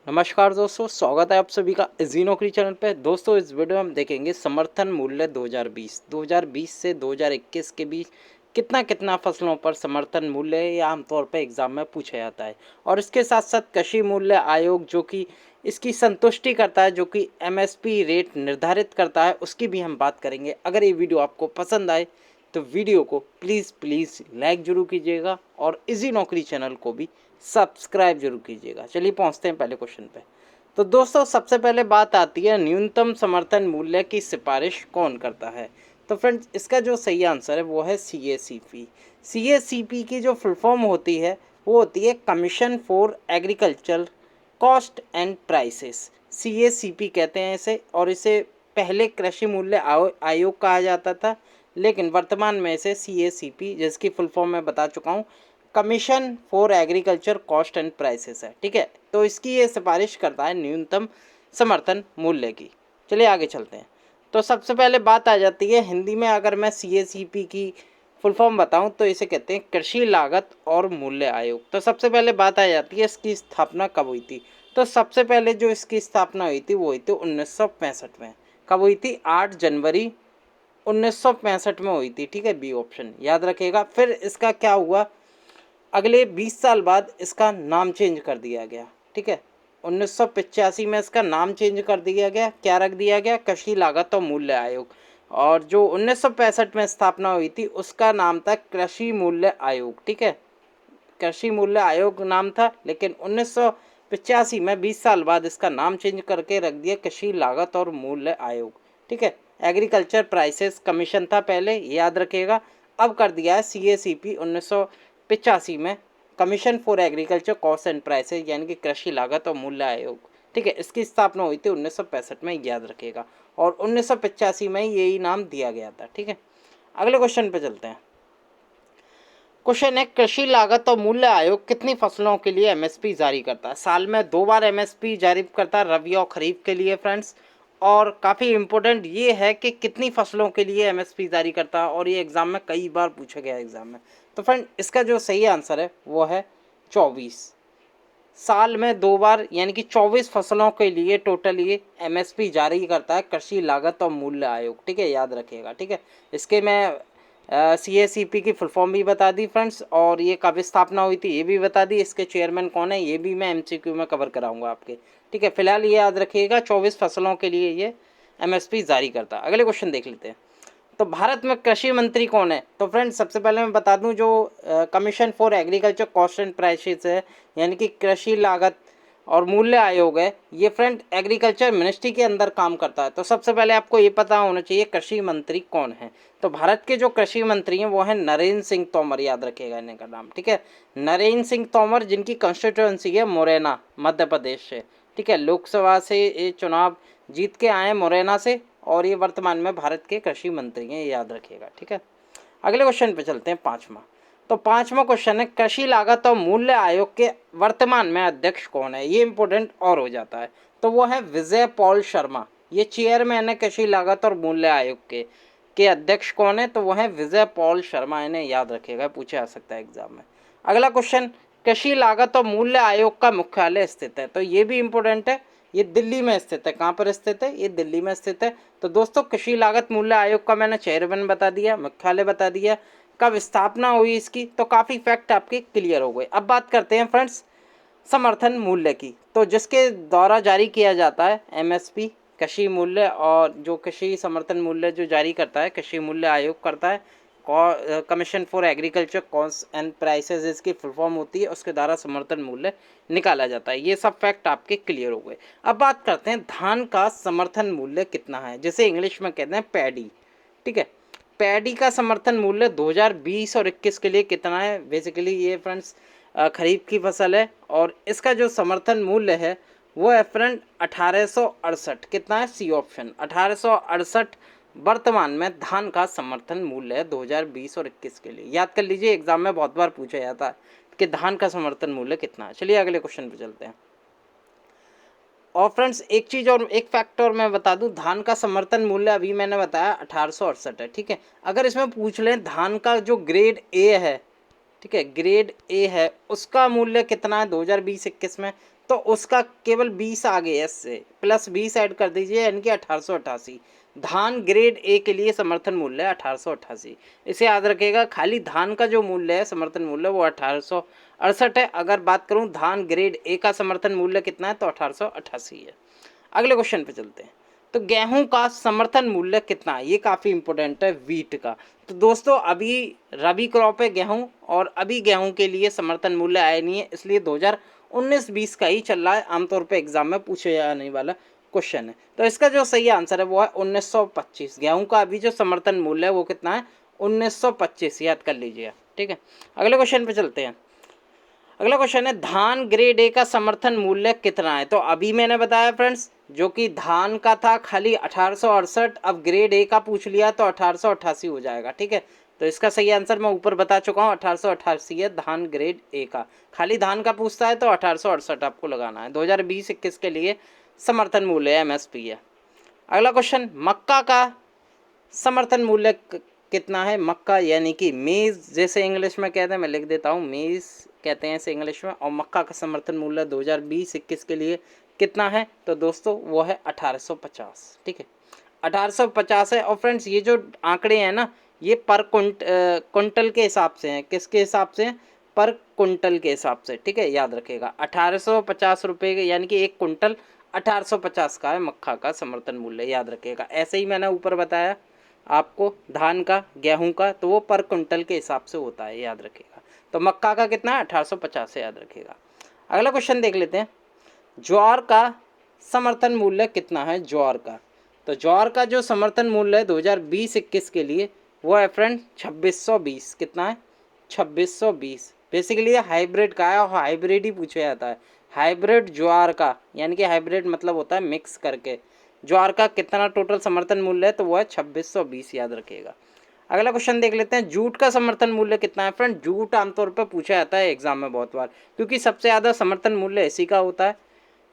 नमस्कार दोस्तों, स्वागत है आप सभी का इजी नौकरी चैनल पे। दोस्तों, इस वीडियो में हम देखेंगे समर्थन मूल्य 2020 से 2021 के बीच कितना कितना फसलों पर समर्थन मूल्य है। यह आमतौर पर एग्जाम में पूछा जाता है। और इसके साथ साथ कृषि मूल्य आयोग जो कि इसकी संतुष्टि करता है, जो कि एमएसपी रेट निर्धारित करता है, उसकी भी हम बात करेंगे। अगर ये वीडियो आपको पसंद आए तो वीडियो को प्लीज़ लाइक जरूर कीजिएगा और इजी नौकरी चैनल को भी सब्सक्राइब जरूर कीजिएगा। चलिए पहुंचते हैं पहले क्वेश्चन पे। तो दोस्तों, सबसे पहले बात आती है न्यूनतम समर्थन मूल्य की सिफारिश कौन करता है। तो फ्रेंड्स, इसका जो सही आंसर है वो है CACP। CACP की जो फुल फॉर्म होती है वो होती है commission for agriculture cost and prices. CACP कहते हैं इसे। और इसे पहले कृषि मूल्य आयोग कहा जाता था, लेकिन वर्तमान में इसे CACP, जिसकी फुल फॉर्म मैं बता चुका हूँ, commission for agriculture cost and prices है। ठीक है, तो इसकी ये सिफारिश करता है न्यूनतम समर्थन मूल्य की। चलिए आगे चलते हैं। तो सबसे पहले बात आ जाती है हिंदी में। अगर मैं CACP की फुल फॉर्म बताऊं तो इसे कहते हैं कृषि लागत और मूल्य आयोग। तो सबसे पहले बात आ जाती है इसकी स्थापना कब हुई थी। तो सबसे पहले जो इसकी स्थापना हुई थी वो हुई थी 1965 में। कब हुई थी? 8 जनवरी 1965 में हुई थी। ठीक है, बी ऑप्शन याद रखिएगा। फिर इसका क्या हुआ, अगले 20 साल बाद इसका नाम चेंज कर दिया गया। ठीक है, 1985 में इसका नाम चेंज कर दिया गया। क्या रख दिया गया? कृषि लागत और मूल्य आयोग। और जो 1965 में स्थापना हुई थी उसका नाम था कृषि मूल्य आयोग। ठीक है, कृषि मूल्य आयोग नाम था, लेकिन 1985 में 20 साल बाद इसका नाम चेंज करके रख दिया कृषि लागत और मूल्य आयोग। ठीक है, एग्रीकल्चर प्राइसेस कमीशन था पहले, याद रखिएगा। अब कर दिया है CACP 1985 में commission for agriculture cost and prices, यानी कि कृषि लागत और मूल्य आयोग। ठीक है, इसकी स्थापना हुई थी 1965 में, याद रखिएगा। और 1985 में यही नाम दिया गया था। ठीक है, अगले क्वेश्चन पे चलते हैं। क्वेश्चन है, कृषि लागत और मूल्य आयोग कितनी फसलों के लिए MSP जारी करता है? साल में 2 बार MSP जारी करता है, रबी और खरीफ के लिए फ्रेंड्स। और काफ़ी इम्पोर्टेंट ये है कि कितनी फसलों के लिए MSP जारी करता है, और ये एग्जाम में कई बार पूछा गया एग्जाम में। तो फ्रेंड, इसका जो सही आंसर है वो है 24। साल में 2 बार यानी कि 24 फसलों के लिए टोटल ये MSP जारी करता है कृषि लागत और मूल्य आयोग। ठीक है, याद रखिएगा। ठीक है, इसके मैं CACP की फुल फॉर्म भी बता दी फ्रेंड्स, और ये कब स्थापना हुई थी ये भी बता दी। इसके चेयरमैन कौन है ये भी मैं MCQ में कवर कराऊंगा आपके। ठीक है, फिलहाल ये याद रखिएगा 24 फसलों के लिए ये MSP जारी करता है। अगले क्वेश्चन देख लेते हैं। तो भारत में कृषि मंत्री कौन है? तो फ्रेंड्स, सबसे पहले मैं बता दूं, जो commission for agriculture cost and prices है, यानी कि कृषि लागत और मूल्य आयोग है, ये फ्रेंड एग्रीकल्चर मिनिस्ट्री के अंदर काम करता है। तो सबसे पहले आपको ये पता होना चाहिए कृषि मंत्री कौन है। तो भारत के जो कृषि मंत्री हैं वो हैं नरेंद्र सिंह तोमर, याद रखिएगा इनका नाम। ठीक है, नरेंद्र सिंह तोमर, जिनकी कंस्टिट्यूएंसी है मुरैना, मध्य प्रदेश से। ठीक है, लोकसभा से ये चुनाव जीत के आए मुरैना से, और ये वर्तमान में भारत के कृषि मंत्री हैं, याद रखिएगा। ठीक है, अगले क्वेश्चन पे चलते हैं, पांचवा। तो पांचवा क्वेश्चन है, कृषि लागत और मूल्य आयोग के वर्तमान में अध्यक्ष कौन है? ये इंपॉर्टेंट और हो जाता है। तो वो है विजय पॉल शर्मा। ये चेयरमैन है कृषि लागत और मूल्य आयोग के अध्यक्ष कौन है? तो वो है विजय पॉल शर्मा। इन्हें याद रखिएगा, पूछा जा सकता है एग्जाम में। अगला क्वेश्चन, कृषि लागत और मूल्य आयोग का मुख्यालय स्थित है? तो ये भी इंपॉर्टेंट है, ये दिल्ली में स्थित है। कहाँ पर स्थित है? ये दिल्ली में स्थित है। तो दोस्तों, कृषि लागत मूल्य आयोग का मैंने चेयरमैन बता दिया, मुख्यालय बता दिया, कब स्थापना हुई इसकी, तो काफ़ी फैक्ट आपके क्लियर हो गए। अब बात करते हैं फ्रेंड्स समर्थन मूल्य की। तो जिसके द्वारा जारी किया जाता है MSP, कृषि मूल्य, और जो कृषि समर्थन मूल्य जो जारी करता है कृषि मूल्य आयोग करता है, commission for agriculture cost and prices इसकी फुल फॉर्म होती है, उसके द्वारा समर्थन मूल्य निकाला जाता है। ये सब फैक्ट आपके क्लियर हो गए। अब बात करते हैं धान का समर्थन मूल्य कितना है, जिसे इंग्लिश में कहते हैं पैडी। ठीक है, पैडी का समर्थन मूल्य 2020 और 21 के लिए कितना है? बेसिकली ये फ्रेंड्स खरीफ की फसल है, और इसका जो समर्थन मूल्य है वो है फ्रेंड 1868। कितना है? सी ऑप्शन 1868 वर्तमान में धान का समर्थन मूल्य है 2020 और 21 के लिए। याद कर लीजिए, एग्जाम में बहुत बार पूछा जाता है कि धान का समर्थन मूल्य कितना है। चलिए अगले क्वेश्चन पे चलते हैं। और फ्रेंड्स, एक चीज़ और, एक फैक्टर मैं बता दूं, धान का समर्थन मूल्य अभी मैंने बताया 1868 है। ठीक है, अगर इसमें पूछ लें धान का जो ग्रेड ए है, ठीक है, ग्रेड ए है, उसका मूल्य कितना है 2020-21 में? तो उसका केवल 20 आ गया, इससे प्लस 20 ऐड कर दीजिए, यानी कि 1888। धान ग्रेड ए के लिए समर्थन मूल्य है 1888। इसे याद रखिएगा, खाली धान का जो मूल्य है समर्थन मूल्य वो 1868 है। अगर बात करूं धान ग्रेड ए का समर्थन मूल्य कितना है तो 1888 है। अगले क्वेश्चन पे चलते हैं। तो गेहूं का समर्थन मूल्य कितना है, ये काफ़ी इंपॉर्टेंट है वीट का। तो दोस्तों अभी रबी क्रॉप है गेहूं, और अभी गेहूं के लिए समर्थन मूल्य आया नहीं है, इसलिए 2019-20 का ही चल रहा है। आमतौर पे एग्जाम में पूछे जाने वाला क्वेश्चन है। तो इसका जो सही आंसर है वो है 1925। गेहूं का अभी जो समर्थन मूल्य है वो कितना है, 1925, याद कर लीजिए। ठीक है, अगले क्वेश्चन पे चलते हैं। अगला क्वेश्चन है धान ग्रेड ए का समर्थन मूल्य कितना है। तो अभी मैंने बताया फ्रेंड्स, जो कि धान का था खाली 1868, अब ग्रेड ए का पूछ लिया तो 1888 हो जाएगा। ठीक है, तो इसका सही आंसर मैं ऊपर बता चुका हूँ, 1888 है धान ग्रेड ए का। खाली धान का पूछता है तो 1868 आपको लगाना है। 2020-21 के लिए समर्थन मूल्य MSP है। अगला क्वेश्चन, मक्का का समर्थन मूल्य कितना है। मक्का यानी कि मेज़ जैसे इंग्लिश में कहते हैं, मैं लिख देता हूँ, मेज़ कहते हैं इसे इंग्लिश में। और मक्का का समर्थन मूल्य 2020-21 के लिए कितना है, तो दोस्तों वो है 1850। ठीक है, 1850 है। और फ्रेंड्स ये जो आंकड़े हैं ना, ये पर कुंटल के हिसाब से हैं। किसके हिसाब से हैं, पर कुंटल के हिसाब से। ठीक है, याद रखिएगा 1850 रुपये, यानी कि एक कुंटल 1850 का है मक्का का समर्थन मूल्य, याद रखिएगा। ऐसे ही मैंने ऊपर बताया आपको धान का, गेहूं का, तो वो पर कुंटल के हिसाब से होता है, याद रखिएगा। तो मक्का का कितना है, 1850 से, याद रखिएगा। अगला क्वेश्चन देख लेते हैं, ज्वार का समर्थन मूल्य कितना है। ज्वार का, तो ज्वार का जो समर्थन मूल्य है 2020-21 के लिए वो है फ्रेंड 2620। कितना है, 2620। बेसिकली हाइब्रिड का है, और हाइब्रिड ही पूछा जाता है। हाइब्रिड ज्वार का, यानी कि हाइब्रिड मतलब होता है मिक्स करके। ज्वार का कितना टोटल समर्थन मूल्य है, तो वो है 2620, याद रखिएगा। अगला क्वेश्चन देख लेते हैं, जूट का समर्थन मूल्य कितना है। फ्रेंड जूट आमतौर पर पूछा जाता है एग्जाम में बहुत बार, क्योंकि सबसे ज़्यादा समर्थन मूल्य इसी का होता है,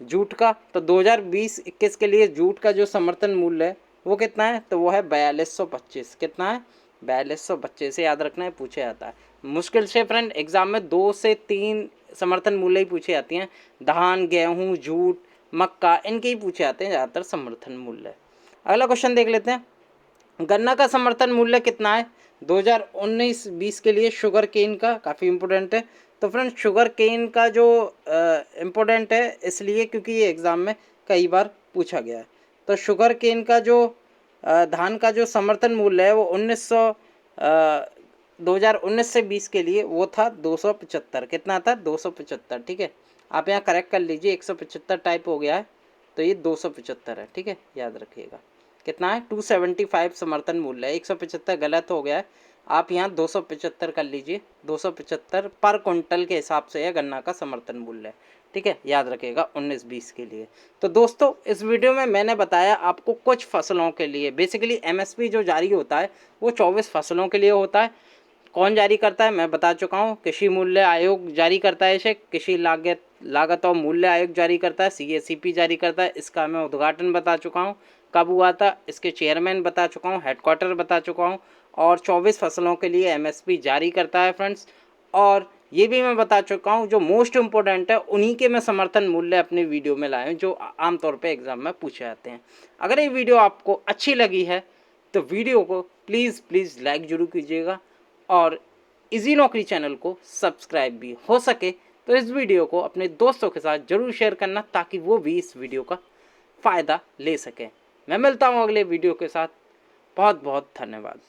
जूट का। तो 2020-21 के लिए जूट का जो समर्थन मूल्य है वो कितना है, तो वो है 4225। कितना है, 4225 से याद रखना है, पूछा जाता है मुश्किल से। फ्रेंड एग्जाम में 2 से 3 समर्थन मूल्य ही पूछे जाती हैं, धान, गेहूँ, जूट, मक्का, इनके ही पूछे जाते हैं ज़्यादातर समर्थन मूल्य। अगला क्वेश्चन देख लेते हैं, गन्ना का समर्थन मूल्य कितना है 2019-20 के लिए। शुगर केन का काफ़ी इंपॉर्टेंट है। तो फ्रेंड्स शुगर केन का जो इम्पोर्टेंट है इसलिए क्योंकि ये एग्ज़ाम में कई बार पूछा गया है। तो शुगर केन का जो धान का जो समर्थन मूल्य है वो 2019 से 20 के लिए वो था 275। कितना था, 275। ठीक है, आप यहाँ करेक्ट कर लीजिए, 175 टाइप हो गया है, तो ये 275 है। ठीक है, याद रखिएगा। कितना है, 275 समर्थन मूल्य है। 175 गलत हो गया है, आप यहाँ 275 कर लीजिए। 275 पर कुंटल के हिसाब से है गन्ना का समर्थन मूल्य। ठीक है, याद रखिएगा 19-20 के लिए। तो दोस्तों इस वीडियो में मैंने बताया आपको कुछ फसलों के लिए, बेसिकली MSP जो जारी होता है वो 24 फसलों के लिए होता है। कौन जारी करता है मैं बता चुका हूँ, कृषि मूल्य आयोग जारी करता है इसे, कृषि लागत और मूल्य आयोग जारी करता है, CACP जारी करता है। इसका मैं उद्घाटन बता चुका हूँ कब हुआ था, इसके चेयरमैन बता चुका हूँ, हेडक्वार्टर बता चुका हूँ, और 24 फसलों के लिए MSP जारी करता है फ्रेंड्स। और ये भी मैं बता चुका हूँ, जो मोस्ट इम्पोर्टेंट है उन्हीं के मैं समर्थन मूल्य अपने वीडियो में लाए हैं, जो आमतौर पर एग्जाम में पूछे जाते हैं। अगर ये वीडियो आपको अच्छी लगी है तो वीडियो को प्लीज़ लाइक जरूर कीजिएगा, और इजी नौकरी चैनल को सब्सक्राइब भी हो सके तो इस वीडियो को अपने दोस्तों के साथ ज़रूर शेयर करना, ताकि वो भी इस वीडियो का फ़ायदा ले सकें। मैं मिलता हूँ अगले वीडियो के साथ। बहुत बहुत धन्यवाद।